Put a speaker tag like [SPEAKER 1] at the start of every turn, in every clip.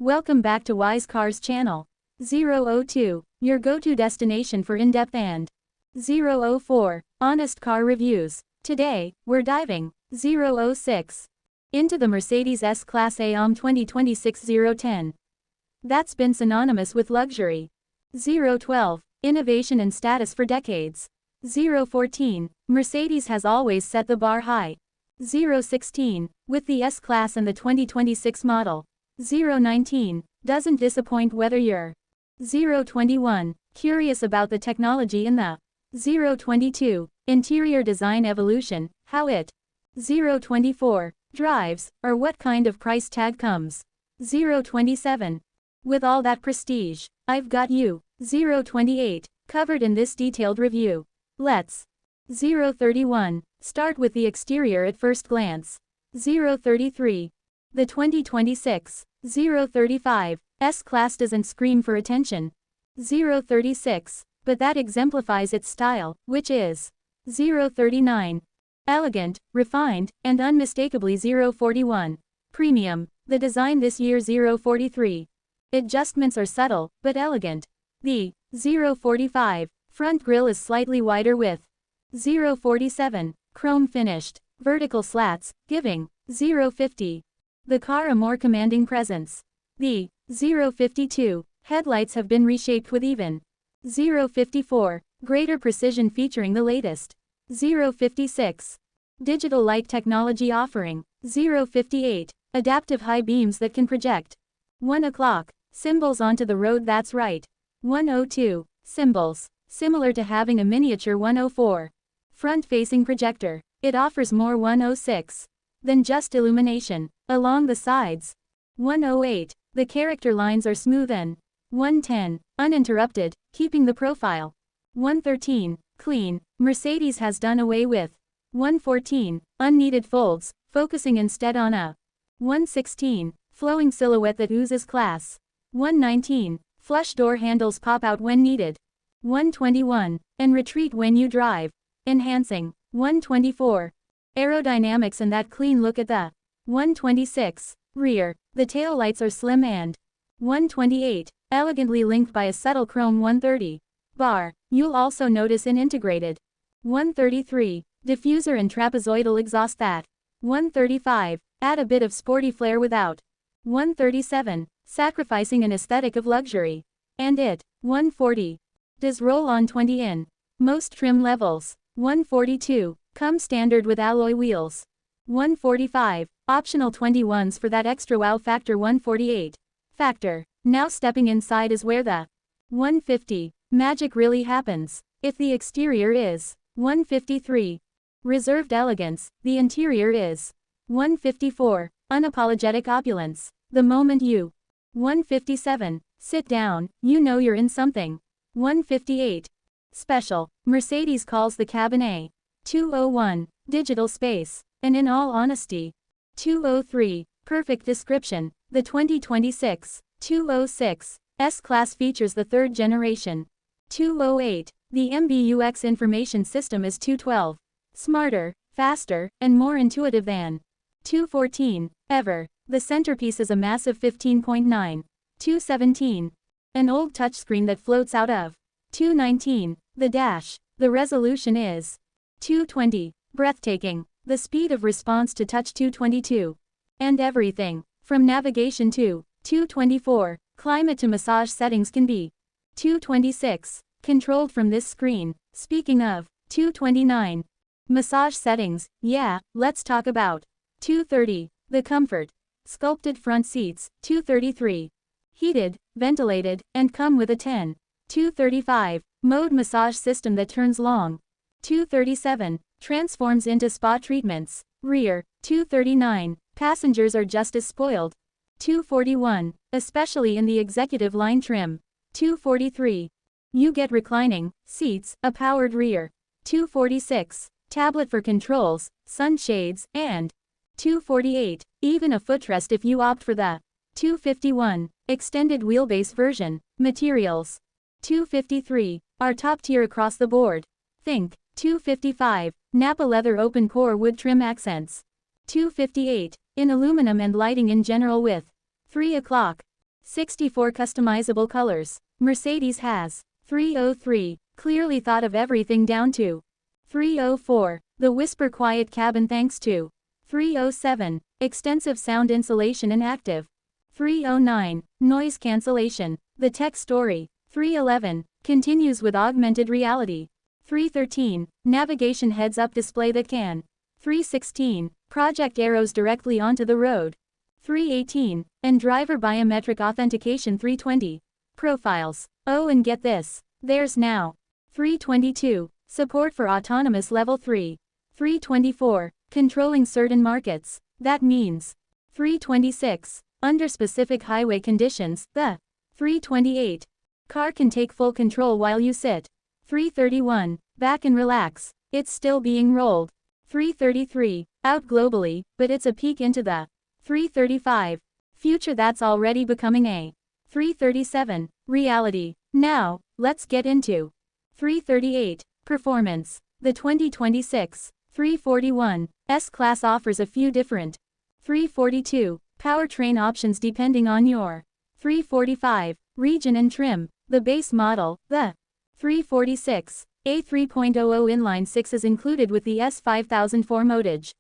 [SPEAKER 1] Welcome back to Wise Cars channel. 002, your go-to destination for in-depth and 004, honest car reviews. Today, we're diving 006 into the Mercedes S-Class AM 2026 010. That's been synonymous with luxury. 012, innovation and status for decades. 014, Mercedes has always set the bar high. 016, with the S-Class and the 2026 model. 019, doesn't disappoint whether you're 021, curious about the technology in the 022, interior design evolution, how it 024, drives, or what kind of price tag comes. 027, with all that prestige, I've got you. 028, covered in this detailed review. Let's 031, start with the exterior at first glance. 033, the 2026 035 S-Class doesn't scream for attention. 036, but that exemplifies its style, which is 039, elegant, refined, and unmistakably 041, premium. The design this year 043, adjustments are subtle, but elegant. The 045, front grille is slightly wider with 047, chrome finished, vertical slats, giving 050, the car a more commanding presence. The 052, headlights have been reshaped with even 054, greater precision featuring the latest 056, digital light technology offering 058, adaptive high beams that can project 1 o'clock, symbols onto the road. That's right. 102, symbols, similar to having a miniature 104, front-facing projector. It offers more 106 than just illumination. Along the sides, 108, the character lines are smooth and 110, uninterrupted, keeping the profile. 113, clean, Mercedes has done away with 114, unneeded folds, focusing instead on a 116, flowing silhouette that oozes class. 119, flush door handles pop out when needed. 121, and retreat when you drive, enhancing. 124, aerodynamics and that clean look at the 126, rear, the taillights are slim and 128, elegantly linked by a subtle chrome 130 bar. You'll also notice an integrated 133, diffuser and trapezoidal exhaust that 135, add a bit of sporty flair without 137, sacrificing an aesthetic of luxury. And it 140, does roll on 20 in most trim levels. 142, come standard with alloy wheels. 145, optional 21s for that extra wow factor. 148, factor. Now stepping inside is where the 150, magic really happens. If the exterior is 153, reserved elegance, the interior is 154, unapologetic opulence. The moment you 157, sit down, you know you're in something. 158, special. Mercedes calls the cabin a 201, digital space. And in all honesty, 203, perfect description. The 2026 206 S-Class features the third generation 208. The MBUX information system is 212, smarter, faster, and more intuitive than 214, ever. The centerpiece is a massive 15.9, 217, an old touchscreen that floats out of 219, the dash. The resolution is 220, breathtaking. The speed of response to touch 222. And everything, from navigation to 224, climate to massage settings can be 226, controlled from this screen. Speaking of 229, massage settings, yeah, let's talk about 230, the comfort, sculpted front seats. 233, heated, ventilated, and come with a 10. 235, mode massage system that turns long. 237, transforms into spa treatments. Rear, 239, passengers are just as spoiled. 241, especially in the executive line trim. 243, you get reclining seats, a powered rear. 246, tablet for controls, sunshades, and 248, even a footrest if you opt for the 251, extended wheelbase version. Materials, 253, are top tier across the board. Think 255, Nappa leather open core wood trim accents. 258, in aluminum and lighting in general with 3 o'clock 64 customizable colors. Mercedes has. 303. Clearly thought of everything down to. 304. The whisper quiet cabin thanks to. 307. Extensive sound insulation and active. 309. Noise cancellation. The tech story. 311. Continues with augmented reality. 313. Navigation heads-up display that can. 316. Project arrows directly onto the road. 318. And driver biometric authentication. 320. Profiles. Oh, and get this. There's now. 322. Support for autonomous level 3. 324. Controlling certain markets. That means. 326. Under specific highway conditions, the. 328. Car can take full control while you sit. 331. Back and relax. It's still being rolled. 333. Out globally, but it's a peek into the. 335. Future that's already becoming a. 337. Reality. Now, let's get into. 338. Performance. The 2026. 341. S-Class offers a few different. 342. Powertrain options depending on your. 345. Region and trim. The base model, the. 346. A 3.00 inline 6 is included with the S5004 Motage.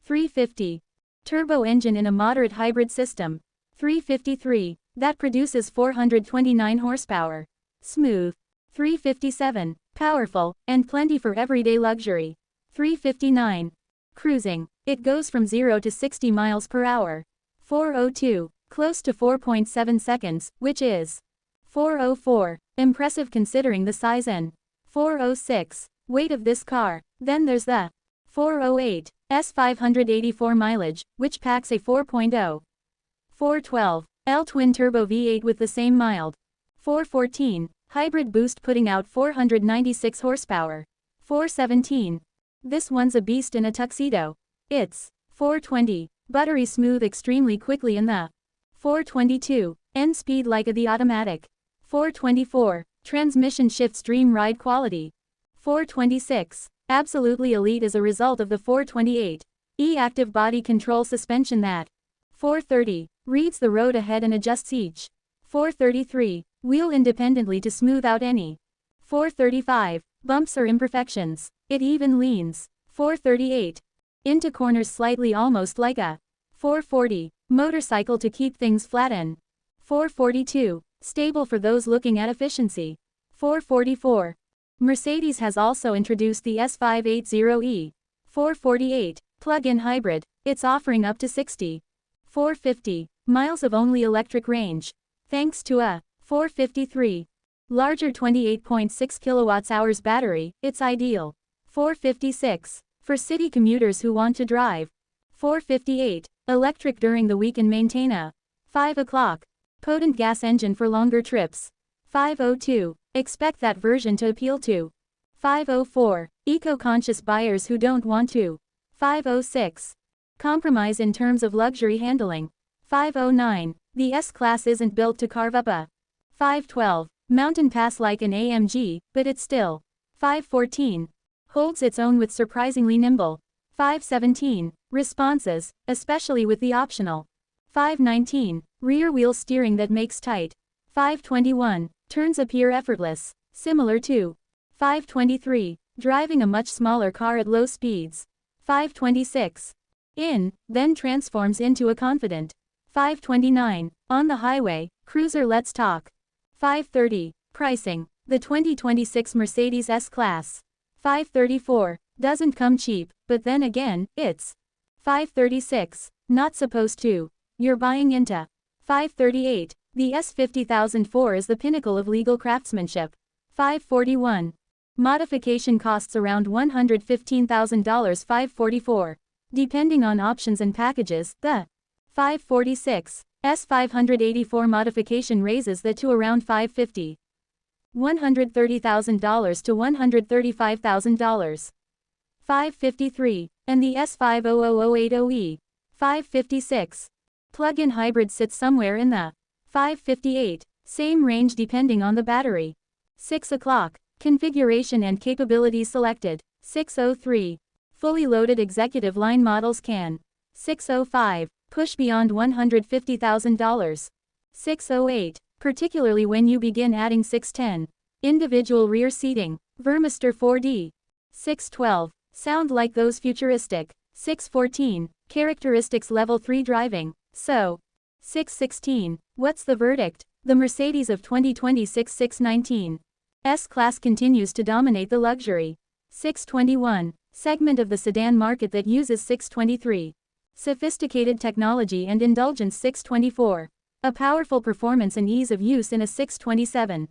[SPEAKER 1] 350. Turbo engine in a moderate hybrid system. 353. That produces 429 horsepower. Smooth. 357. Powerful, and plenty for everyday luxury. 359. Cruising. It goes from 0 to 60 miles per hour. 402. Close to 4.7 seconds, which is. 404. Impressive considering the size and. 406. Weight of this car. Then there's the. 408. S584 mileage, which packs a 4.0. 412. L twin-turbo V8 with the same mild. 414. Hybrid boost putting out 496 horsepower. 417. This one's a beast in a tuxedo. It's. 420. Buttery smooth extremely quickly in the. 422. End speed like a the automatic. 424. Transmission shifts dream ride quality. 426. Absolutely elite as a result of the 428. E-active body control suspension that. 430. Reads the road ahead and adjusts each. 433. Wheel independently to smooth out any. 435. Bumps or imperfections. It even leans. 438. Into corners slightly almost like a. 440. Motorcycle to keep things flat and. 442. Stable for those looking at efficiency. 444. Mercedes has also introduced the S580e. 448. Plug-in hybrid. It's offering up to 60. 450. Miles of only electric range. Thanks to a. 453. Larger 28.6 kWh battery, it's ideal. 456. For city commuters who want to drive. 458. Electric during the week and maintain a. 5 o'clock. Potent gas engine for longer trips. 502. Expect that version to appeal to. 504. Eco-conscious buyers who don't want to. 506. Compromise in terms of luxury handling. 509. The S-Class isn't built to carve up a. 512. Mountain pass like an AMG, but it's still. 514. Holds its own with surprisingly nimble. 517. Responses, especially with the optional. 519. Rear wheel steering that makes tight. 521. Turns appear effortless, similar to. 523. Driving a much smaller car at low speeds. 526. Then transforms into a confident. 529. On the highway, cruiser let's talk. 530. Pricing. The 2026 Mercedes S-Class. 534. Doesn't come cheap, but then again, it's. 536. Not supposed to. You're buying into. 538. The S50004 is the pinnacle of legal craftsmanship. 541. Modification costs around $115,000. 544. Depending on options and packages, the. 546. S584 modification raises that to around $550. $130,000 to $135,000. 553. And the S500080E. 556. Plug-in hybrid sits somewhere in the. 558. Same range depending on the battery. 6 o'clock. Configuration and capabilities selected. 603. Fully loaded executive line models can. 605. Push beyond $150,000. 608. Particularly when you begin adding 610. Individual rear seating. Vermister 4D. 612. Sound like those futuristic. 614. Characteristics level 3 driving. So. 616. What's the verdict? The Mercedes of 2026 619. S-Class continues to dominate the luxury. 621. Segment of the sedan market that uses 623. Sophisticated technology and indulgence 624. A powerful performance and ease of use in a 627.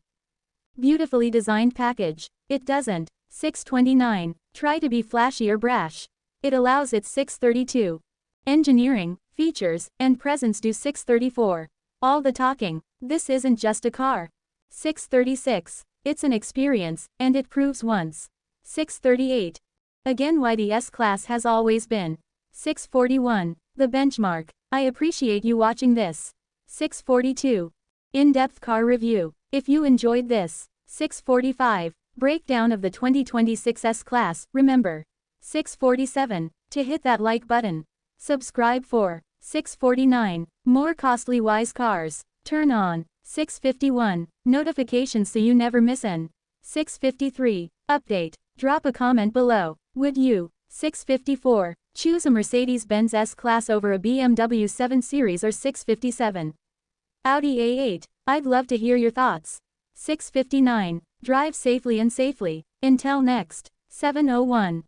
[SPEAKER 1] Beautifully designed package. It doesn't. 629. Try to be flashy or brash. It allows it 632. Engineering, features, and presence do 634. All the talking. This isn't just a car. 636. It's an experience, and it proves once. 638. Again why the S-Class has always been. 641. The benchmark. I appreciate you watching this. 642. In-depth car review. If you enjoyed this. 645. Breakdown of the 2026 S-Class, remember. 647. To hit that like button. Subscribe for. 649. More costly wise cars. Turn on. 651. Notifications so you never miss an. 653. Update. Drop a comment below. Would you? 654. Choose a Mercedes-Benz S-Class over a BMW 7 Series or 657. Audi A8. I'd love to hear your thoughts. 659. Drive safely and safely. Until next. 701.